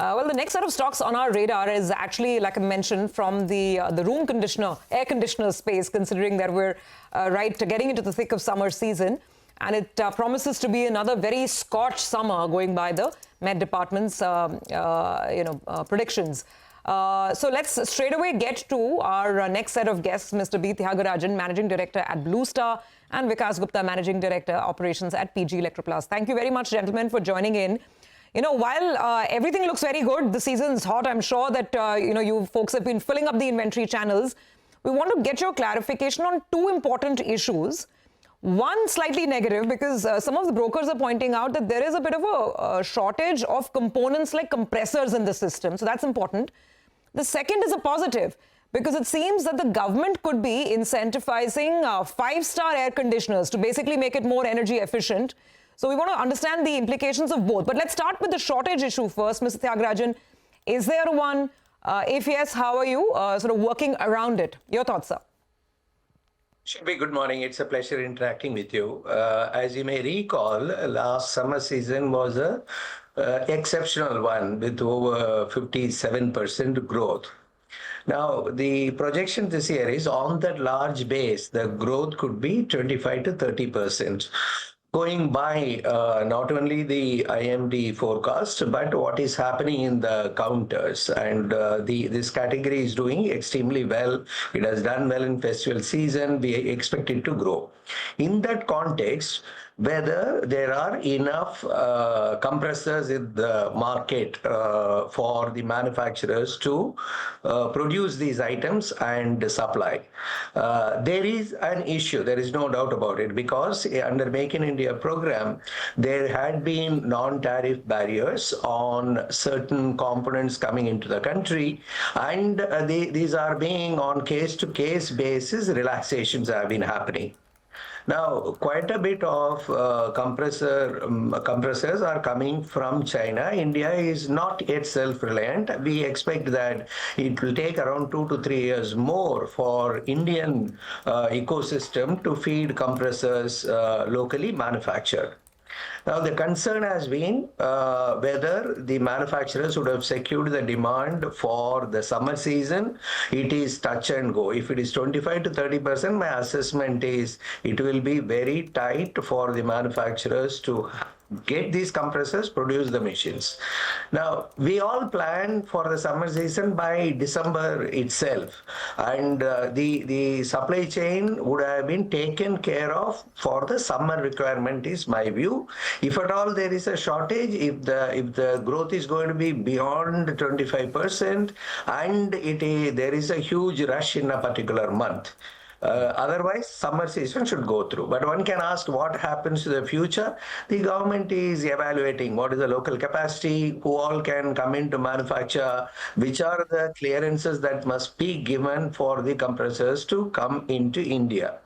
Well, the next set of stocks on our radar is actually, like I mentioned, from the air conditioner space, considering that we're getting into the thick of summer season. And it promises to be another very scorched summer, going by the Met Department's predictions. So let's straight away get to our next set of guests, Mr. B. Thiagrajan, Managing Director at Blue Star, and Vikas Gupta, Managing Director, Operations at PG Electroplast. Thank you very much, gentlemen, for joining in. You know, while everything looks very good, the season's hot, I'm sure that, you folks have been filling up the inventory channels. We want to get your clarification on two important issues. One slightly negative, because some of the brokers are pointing out that there is a bit of a shortage of components like compressors in the system. So that's important. The second is a positive, because it seems that the government could be incentivizing five-star air conditioners to basically make it more energy efficient. So we want to understand the implications of both. But let's start with the shortage issue first, Mr. Thiagrajan. Is there one? If yes, how are you sort of working around it? Your thoughts, sir? Should be good morning. It's a pleasure interacting with you. As you may recall, last summer season was a exceptional one with over 57% growth. Now, the projection this year is on that large base, the growth could be 25 to 30%. Going by not only the IMD forecast, but what is happening in the counters. And this category is doing extremely well. It has done well in festival season. We expect it to grow. In that context, whether there are enough compressors in the market for the manufacturers to produce these items and supply. There is an issue, there is no doubt about it, because under Make in India program, there had been non-tariff barriers on certain components coming into the country, and these are being on case-to-case basis, relaxations have been happening. Now, quite a bit of compressors are coming from China. India is not yet self-reliant. We expect that it will take around 2 to 3 years more for Indian ecosystem to feed compressors locally manufactured. Now, the concern has been whether the manufacturers would have secured the demand for the summer season. It is touch and go. If it is 25 to 30%, my assessment is it will be very tight for the manufacturers to get these compressors, produce the machines. Now, we all plan for the summer season by December itself, and the supply chain would have been taken care of for the summer requirement is my view. If at all there is a shortage, if the growth is going to be beyond 25%, and there is a huge rush in a particular month, otherwise, summer season should go through. But one can ask what happens to the future. The government is evaluating what is the local capacity, who all can come in to manufacture, which are the clearances that must be given for the compressors to come into India.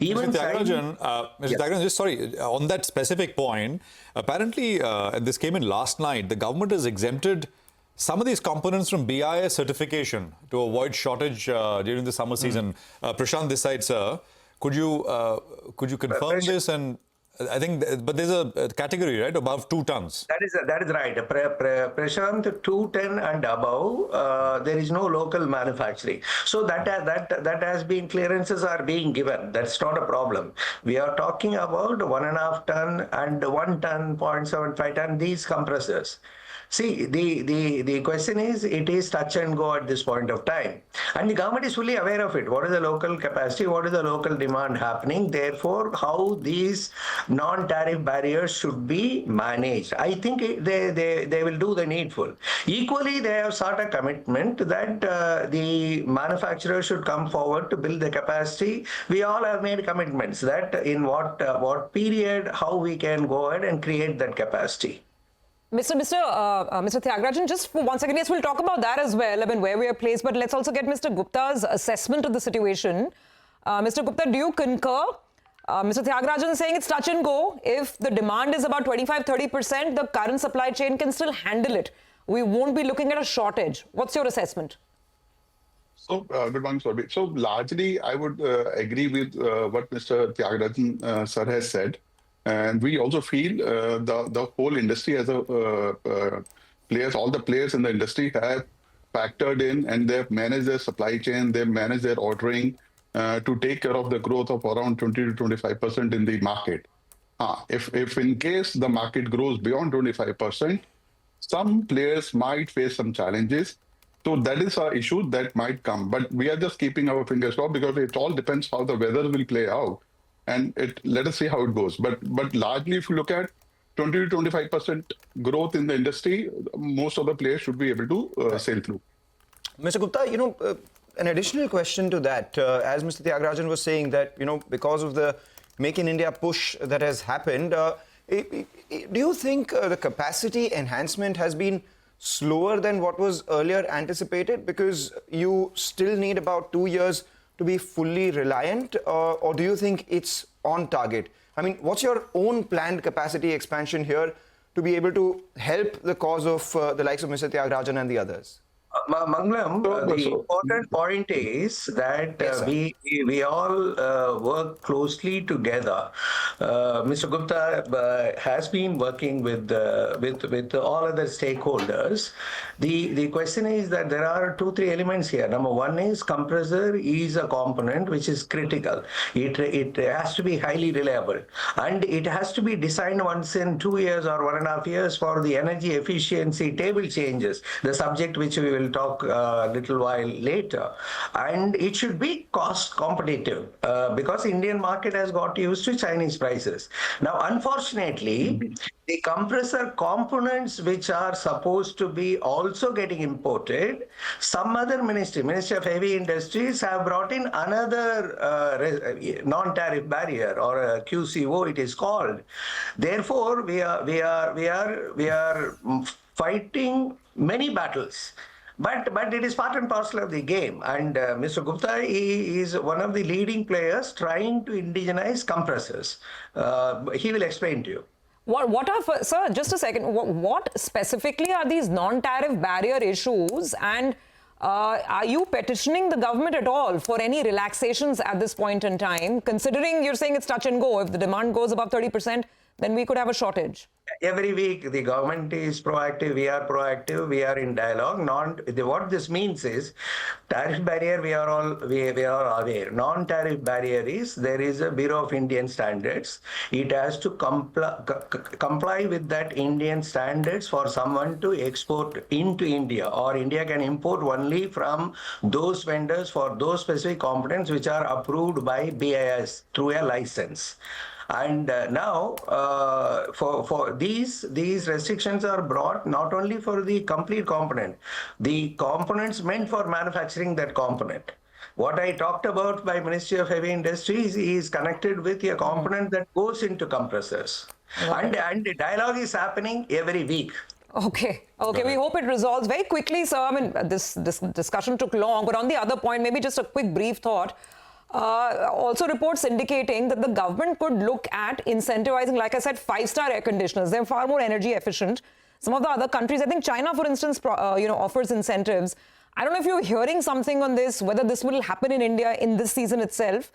Even Mr. Thiagrajan, just sorry, on that specific point, apparently, and this came in last night, the government has exempted some of these components from BIS certification to avoid shortage during the summer season. Prashant, this side, sir, could you confirm this? And I think, but there's a category, right, above 2 tons. That is right. Prashant, 2 ton and above, there is no local manufacturing. So that has been, clearances are being given. That's not a problem. We are talking about 1.5 ton and 1 ton, 0.75 ton, these compressors. See, the question is, it is touch and go at this point of time. And the government is fully aware of it. What is the local capacity? What is the local demand happening? Therefore, how these non-tariff barriers should be managed. I think they will do the needful. Equally, they have sought a commitment that the manufacturers should come forward to build the capacity. We all have made commitments that in what period, how we can go ahead and create that capacity. Mr. Thiagrajan, just for 1 second, yes, we'll talk about that as well, I mean, where we are placed, but let's also get Mr. Gupta's assessment of the situation. Mr. Gupta, do you concur? Mr. Thiagrajan is saying it's touch and go. If the demand is about 25-30%, the current supply chain can still handle it. We won't be looking at a shortage. What's your assessment? So, good morning, Sorbit. So, largely, I would agree with what Mr. Thiagrajan sir has said. And we also feel the whole industry as a players, all the players in the industry have factored in, and they've managed their supply chain, they've managed their ordering to take care of the growth of around 20 to 25% in the market. If in case the market grows beyond 25%, some players might face some challenges. So that is an issue that might come. But we are just keeping our fingers crossed because it all depends how the weather will play out. And let us see how it goes. But largely, if you look at 20 to 25% growth in the industry, most of the players should be able to sail through. Mr. Gupta, an additional question to that, as Mr. Thiagrajan was saying that, because of the Make in India push that has happened, do you think the capacity enhancement has been slower than what was earlier anticipated? Because you still need about 2 years to be fully reliant, or do you think it's on target? I mean, what's your own planned capacity expansion here to be able to help the cause of the likes of Mr. Thiagrajan and the others? Mangalam, the important point is that we all work closely together. Mr. Gupta has been working with all other stakeholders. The question is that there are 2-3 elements here. Number one is compressor is a component which is critical. It has to be highly reliable, and it has to be designed once in 2 years or 1.5 years for the energy efficiency table changes, the subject which we will talk a little while later. And it should be cost competitive because Indian market has got used to Chinese prices. Now, unfortunately, the compressor components which are supposed to be also getting imported, some other Ministry of Heavy Industries have brought in another non-tariff barrier, or a QCO it is called. Therefore, we are fighting many battles. But it is part and parcel of the game. And Mr. Gupta is one of the leading players trying to indigenize compressors. He will explain to you. Sir, just a second. What specifically are these non-tariff barrier issues? And are you petitioning the government at all for any relaxations at this point in time? Considering you're saying it's touch and go, if the demand goes above 30%, then we could have a shortage. Every week, the government is proactive, we are proactive, we are in dialogue. What this means is, tariff barrier, we are aware. Non-tariff barrier is, there is a Bureau of Indian Standards. It has to comply with that Indian standards for someone to export into India, or India can import only from those vendors for those specific components which are approved by BIS through a license. And now, for these restrictions are brought not only for the complete component, the components meant for manufacturing that component. What I talked about by Ministry of Heavy Industries is connected with a component that goes into compressors. And the dialogue is happening every week. Okay. We hope it resolves very quickly, sir. I mean, this discussion took long, but on the other point, maybe just a quick brief thought. Also reports indicating that the government could look at incentivizing, like I said, 5-star air conditioners. They're far more energy efficient. Some of the other countries, I think China, for instance, offers incentives. I don't know if you're hearing something on this, whether this will happen in India in this season itself.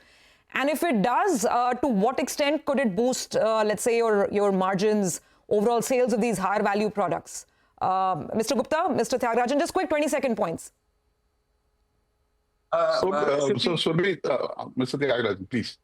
And if it does, to what extent could it boost, let's say, your margins, overall sales of these higher value products? Mr. Gupta, Mr. Thiagrajan, just quick 20-second points. Mr. Thiagrajan, please.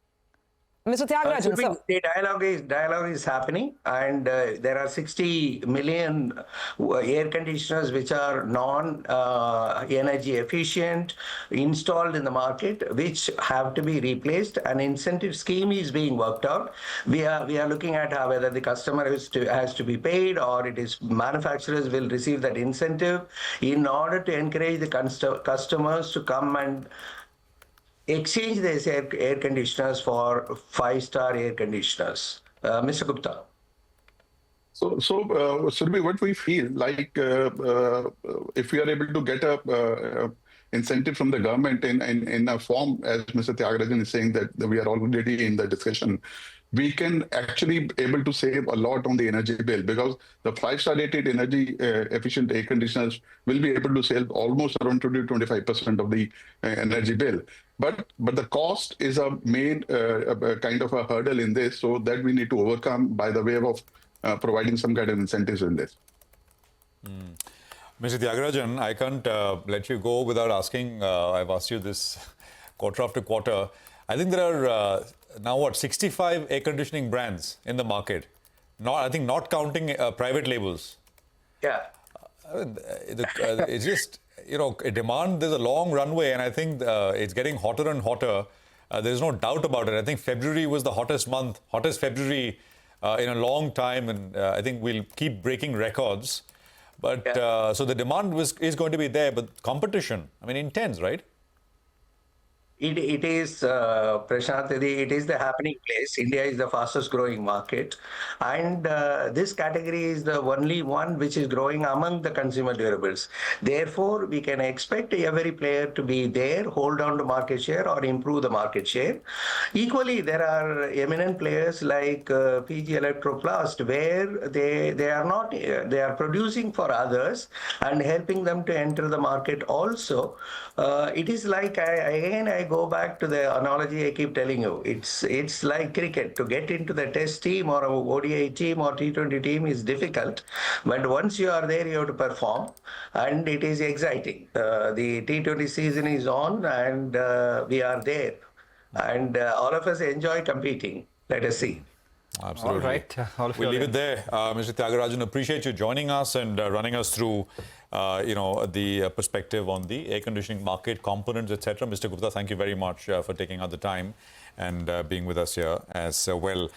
Mr. Thiagrajan, sir. The dialogue is happening, and there are 60 million air conditioners which are non-energy efficient installed in the market, which have to be replaced. An incentive scheme is being worked out. We are looking at whether the customer has to be paid, or it is manufacturers will receive that incentive in order to encourage the customers to come and exchange these air conditioners for 5-star air conditioners. Mr. Gupta. So Surbhi, what we feel like, if we are able to get a incentive from the government in a form, as Mr. Thiagrajan is saying, that we are already in the discussion, we can actually able to save a lot on the energy bill, because the 5-star rated energy efficient air conditioners will be able to save almost around 20-25% of the energy bill. But the cost is a main kind of a hurdle in this, so that we need to overcome by the way of providing some kind of incentives in this. Mr. Thiagrajan, I can't let you go without asking. I've asked you this quarter after quarter. I think there are now 65 air conditioning brands in the market. I think not counting private labels. Yeah. It's just, a demand, there's a long runway, and I think it's getting hotter and hotter. There's no doubt about it. I think February was the hottest February in a long time, and I think we'll keep breaking records. But so the demand is going to be there, but competition, intense, right? It is, Prashant, it is the happening place. India is the fastest growing market. And this category is the only one which is growing among the consumer durables. Therefore, we can expect every player to be there, hold on to market share or improve the market share. Equally, there are eminent players like PG Electroplast, where they are producing for others and helping them to enter the market also. It is like, I go back to the analogy I keep telling you. It's like cricket. To get into the test team or a ODI team or T20 team is difficult. But once you are there, you have to perform. And it is exciting. The T20 season is on and we are there. And all of us enjoy competing. Let us see. Absolutely. All right. We'll leave it there. Mr. Thiagrajan, appreciate you joining us and running us through the perspective on the air conditioning market, components, etc. Mr. Gupta, thank you very much for taking out the time and being with us here as well.